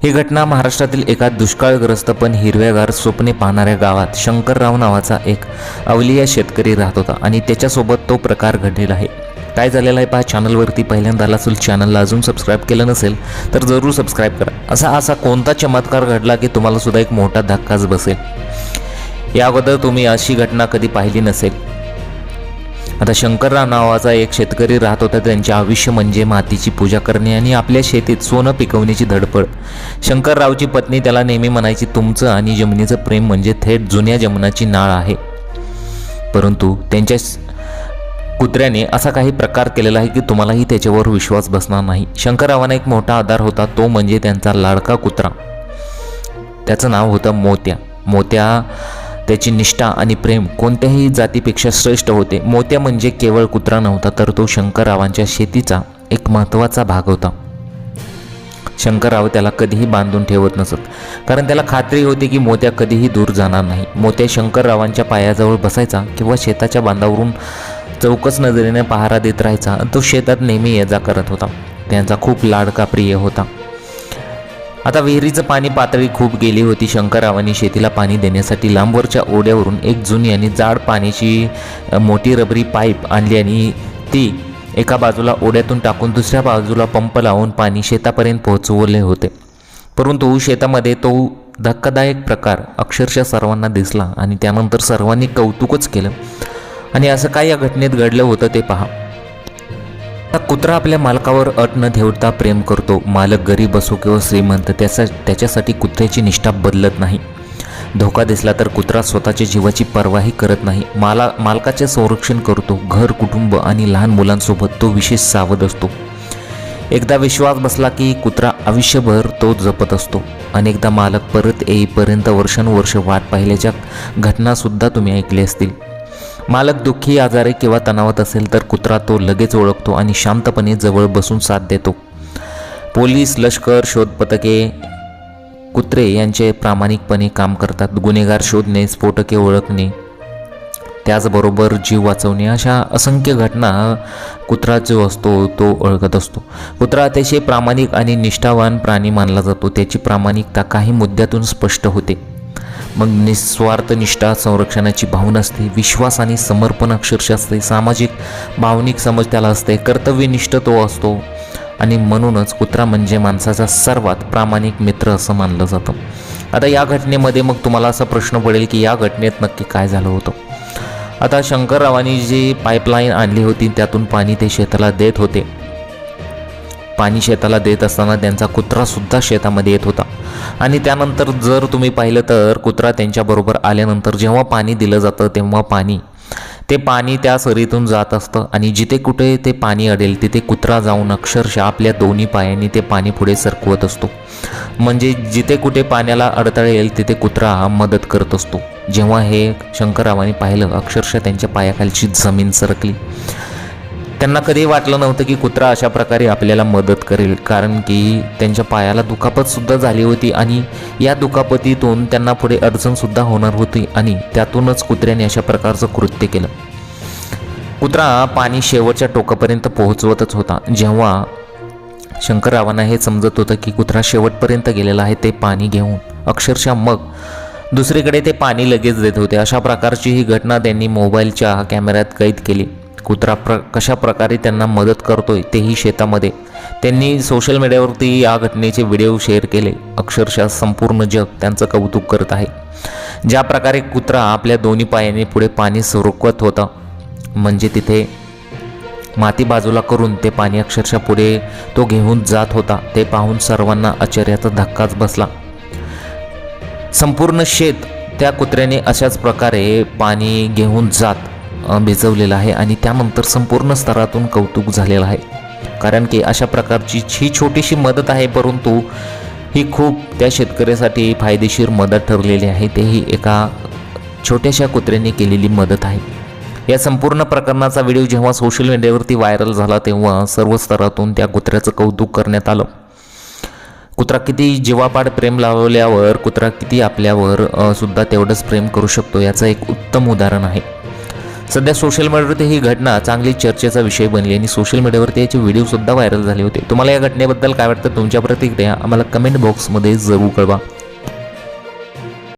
ही घटना महाराष्ट्रातील एका दुष्काळग्रस्त पण हिरव्यागार स्वप्ने पाहणाऱ्या गावात शंकरराव नावाचा एक अवलिया शेतकरी राहत होता आणि त्याच्यासोबत तो प्रकार घडलेला आहे. काय झालेला आहे पहा. चॅनलवरती पहिल्यांदा आला असेल, चॅनलला अजून सबस्क्राईब केलं नसेल तर जरूर सबस्क्राईब करा. असा कोणता चमत्कार घडला की तुम्हाला सुद्धा एक मोठा धक्काच बसेल. या अगोदर तुम्ही अशी घटना कधी पाहिली नसेल. आता शंकरराव नावाचा एक शेतकरी राहत होता. त्यांचे आयुष्य म्हणजे मातीची पूजा करणे आणि आपल्या शेतीत सोनं पिकवण्याची धडपड. शंकररावची पत्नी त्याला नेहमी म्हणायची, तुमचं आणि जमिनीचं प्रेम म्हणजे थेट जुन्या जमुनाची नाळ आहे. परंतु त्यांच्या कुत्र्याने असा काही प्रकार केलेला आहे की तुम्हालाही त्याच्यावर विश्वास बसणार नाही. शंकररावांना एक मोठा आधार होता, तो म्हणजे त्यांचा लाडका कुत्रा. त्याचं नाव होतं मोत्या. मोत्या त्याची निष्ठा आणि प्रेम कोणत्याही जातीपेक्षा श्रेष्ठ होते. मोत्या म्हणजे केवळ कुत्रा नव्हता, तर तो शंकररावांच्या शेतीचा एक महत्त्वाचा भाग होता. शंकरराव त्याला कधीही बांधून ठेवत नसत, कारण त्याला खात्री होती की मोत्या कधीही दूर जाणार नाही. मोत्या शंकररावांच्या पायाजवळ बसायचा किंवा शेताच्या बांधावरून चौकस नजरेने पहारा देत राहायचा. तो शेतात नेहमी ये जा करत होता. त्यांचा खूप लाडका प्रिय होता. आता विहिरीचं पाणी पातळी खूप गेली होती. शंकररावांनी शेतीला पाणी देण्यासाठी लांबवरच्या ओढ्यावरून एक जुनी आणि जाड पाण्याची मोठी रबरी पाईप आणली आणि ती एका बाजूला ओढ्यातून टाकून दुसऱ्या बाजूला पंप लावून पाणी शेतापर्यंत पोहोचवले होते. परंतु शेतामध्ये तो धक्कादायक प्रकार अक्षरशः सर्वांना दिसला आणि त्यानंतर सर्वांनी कौतुकच केलं. आणि असं काय या घटनेत घडलं होतं ते पहा. कुत्रा आपल्या मालकावर अट न ठेवता प्रेम करतो. मालक गरीब असो किंवा श्रीमंत, त्याच्यासाठी कुत्र्याची निष्ठा बदलत नाही. धोका दिसला तर कुत्रा स्वतःच्या जीवाची पर्वाही करत नाही. मालकाचे संरक्षण करतो. घर, कुटुंब आणि लहान मुलांसोबत तो विशेष सावध असतो. एकदा विश्वास बसला की कुत्रा आयुष्यभर तो जपत असतो. अनेकदा मालक परत येईपर्यंत वर्षानुवर्ष वाट पाहिल्याच्या घटनासुद्धा तुम्ही ऐकल्या असतील. मालक दुःखी, आजारी किंवा तणावात असेल तर कुत्रा तो लगेच ओळखतो आणि शांतपणे जवळ बसून साथ देतो. पोलीस, लष्कर, शोध पथके कुत्रे यांचे प्रामाणिकपणे काम करतात. गुन्हेगार शोधणे, स्फोटके ओळखणे, त्याचबरोबर जीव वाचवणे, अशा असंख्य घटना कुत्रा जो असतो तो ओळखत असतो. कुत्रा अतिशय प्रामाणिक आणि निष्ठावान प्राणी मानला जातो. त्याची प्रामाणिकता काही मुद्द्यातून स्पष्ट होते. मग निस्वार्थ निष्ठा, संरक्षणाची भावना असते, विश्वास आणि समर्पण अक्षरशः असते, सामाजिक भावनिक समज त्याला असते, कर्तव्यनिष्ठ तो असतो आणि म्हणूनच कुत्रा म्हणजे माणसाचा सर्वात प्रामाणिक मित्र असं मानलं जातं. आता या घटनेमध्ये मग तुम्हाला असा प्रश्न पडेल की या घटनेत नक्की काय झालं होतं. आता शंकररावांनी जी पाईपलाईन आणली होती त्यातून पाणी ते शेताला देत होते. पाणी शेताला देत असताना त्यांचा कुत्रासुद्धा शेतामध्ये येत होता आणि त्यानंतर जर तुम्ही पाहिलं तर कुत्रा त्यांच्याबरोबर आल्यानंतर जेव्हा पाणी दिलं जातं तेव्हा ते पाणी त्या सरीतून जात असतं आणि जिथे कुठे ते पाणी अडेल तिथे कुत्रा जाऊन अक्षरशः आपल्या दोन्ही पायांनी ते पाणी पुढे सरकवत असतो. म्हणजे जिथे कुठे पाण्याला अडथळे येईल तिथे कुत्रा मदत करत असतो. जेव्हा हे शंकररावांनी पाहिलं अक्षरशः त्यांच्या पायाखालची जमीन सरकली. त्यांना कधी वाटलं नव्हतं की कुत्रा अशा प्रकारे आपल्याला मदत करेल, कारण की त्यांच्या पायाला दुखापतसुद्धा झाली होती आणि या दुखापतीतून त्यांना पुढे अडचणसुद्धा होणार होती आणि त्यातूनच कुत्र्याने अशा प्रकारचं कृत्य केलं. कुत्रा पाणी शेवटच्या टोकापर्यंत पोहोचवतच होता. जेव्हा शंकररावांना हे समजत होतं की कुत्रा शेवटपर्यंत गेलेला आहे ते पाणी घेऊन, अक्षरशः मग दुसरीकडे ते पाणी लगेच देत होते. अशा प्रकारची ही घटना त्यांनी मोबाईलच्या कॅमेऱ्यात कैद केली. कुत्रा कशा प्रकारे त्यांना मदत करतोय तेही शेतामध्ये. त्यांनी सोशल मीडियावरती या घटनेचे व्हिडिओ शेअर केले. अक्षरशः संपूर्ण जग त्यांचं कौतुक करत आहे. ज्या प्रकारे कुत्रा आपल्या दोन्ही पायाने पुढे पाणी सरकवत होता, म्हणजे तिथे माती बाजूला करून ते पाणी अक्षरशः पुढे तो घेऊन जात होता, ते पाहून सर्वांना आश्चर्याचा धक्काच बसला. संपूर्ण शेत त्या कुत्र्याने अशाच प्रकारे पाणी घेऊन जात भिजवलेलं आहे आणि त्यानंतर संपूर्ण स्तरातून कौतुक झालेलं आहे. कारण की अशा प्रकारची ही छोटीशी मदत आहे, परंतु ही खूप त्या शेतकऱ्यासाठी फायदेशीर मदत ठरलेली आहे. तेही एका छोट्याशा कुत्र्याने केलेली मदत आहे. या संपूर्ण प्रकरणाचा व्हिडिओ जेव्हा सोशल मीडियावरती व्हायरल झाला तेव्हा सर्व स्तरातून त्या कुत्र्याचं कौतुक करण्यात आलं. कुत्रा किती जीवापाड प्रेम लावल्यावर कुत्रा किती आपल्यावर सुद्धा तेवढंच प्रेम करू शकतो याचं एक उत्तम उदाहरण आहे. सध्या सोशल मीडियावरती ही घटना चांगली चर्चेचा विषय बनली आणि सोशल मीडियावरती याचे व्हिडिओसुद्धा व्हायरल झाले होते. तुम्हाला या घटनेबद्दल काय वाटतं? तुमच्या प्रतिक्रिया आम्हाला कमेंट बॉक्समध्ये जरूर कळवा.